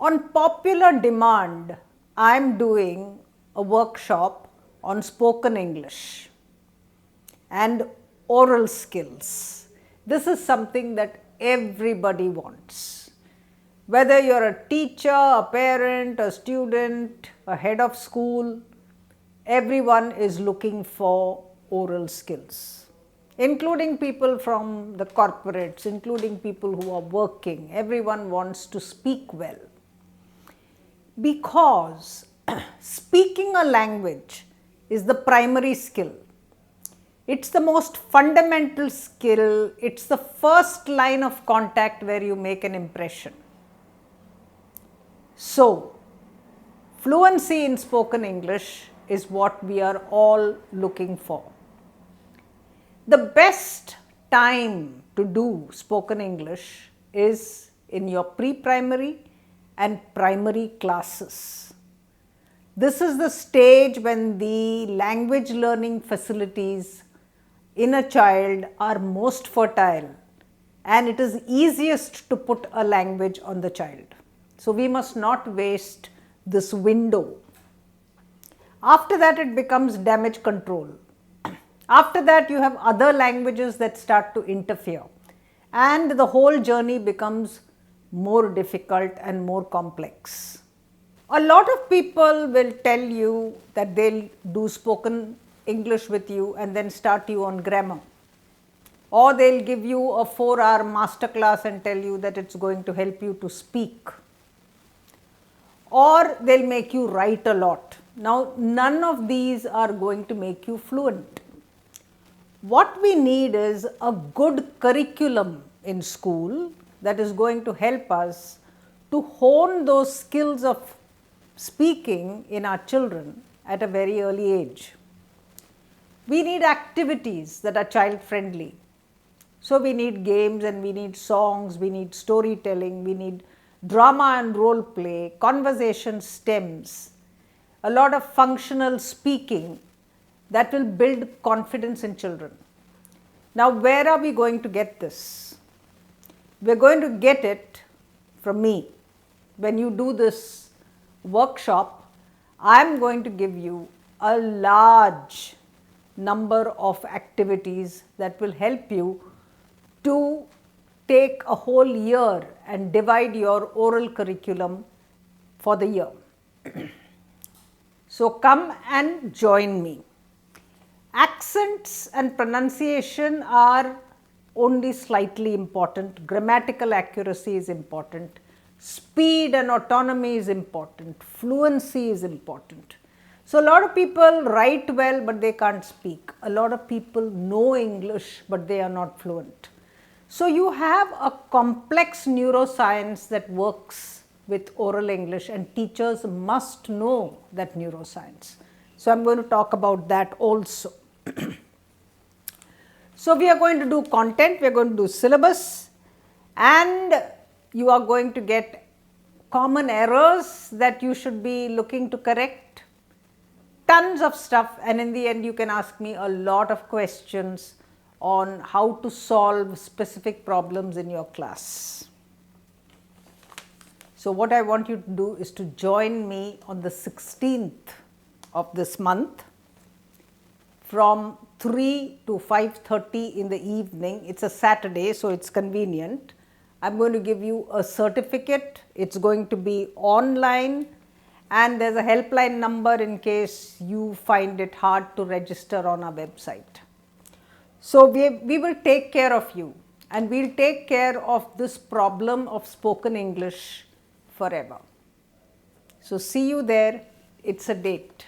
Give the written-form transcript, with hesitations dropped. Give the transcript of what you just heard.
On popular demand, I am doing a workshop on spoken English and oral skills. This is something that everybody wants. Whether you're a teacher, a parent, a student, a head of school, everyone is looking for oral skills, including people from the corporates, including people who are working. Everyone wants to speak well. Because speaking a language is the primary skill. It's the most fundamental skill. It's the first line of contact where you make an impression. So, fluency in spoken English is what we are all looking for. The best time to do spoken English is in your pre-primary and primary classes. This is the stage when the language learning facilities in a child are most fertile and it is easiest to put a language on the child. So, we must not waste this window. After that, it becomes damage control. After that, you have other languages that start to interfere and the whole journey becomes more difficult and more complex. A lot of people will tell you that they'll do spoken English with you and then start you on grammar. Or they'll give you a 4-hour masterclass and tell you that it's going to help you to speak. Or they'll make you write a lot. Now, none of these are going to make you fluent. What we need is a good curriculum in school that is going to help us to hone those skills of speaking in our children at a very early age. We need activities that are child friendly. So, we need games and we need songs, we need storytelling, we need drama and role play, conversation stems, a lot of functional speaking that will build confidence in children. Now, where are we going to get this? We are going to get it from me. When you do this workshop, I am going to give you a large number of activities that will help you to take a whole year and divide your oral curriculum for the year. So, come and join me. Accents and pronunciation are only slightly important, grammatical accuracy is important, speed and autonomy is important, fluency is important. So, a lot of people write well but they can't speak, a lot of people know English but they are not fluent. So, you have a complex neuroscience that works with oral English and teachers must know that neuroscience. So, I am going to talk about that also. So, we are going to do content, we are going to do syllabus and you are going to get common errors that you should be looking to correct, tons of stuff, and in the end you can ask me a lot of questions on how to solve specific problems in your class. So, what I want you to do is to join me on the 16th of this month from 3 to 5:30 in the evening. It's a Saturday, so it's convenient. I'm going to give you a certificate. It's going to be online and there's a helpline number in case you find it hard to register on our website. So, we will take care of you and we will take care of this problem of spoken English forever. So, see you there. It's a date.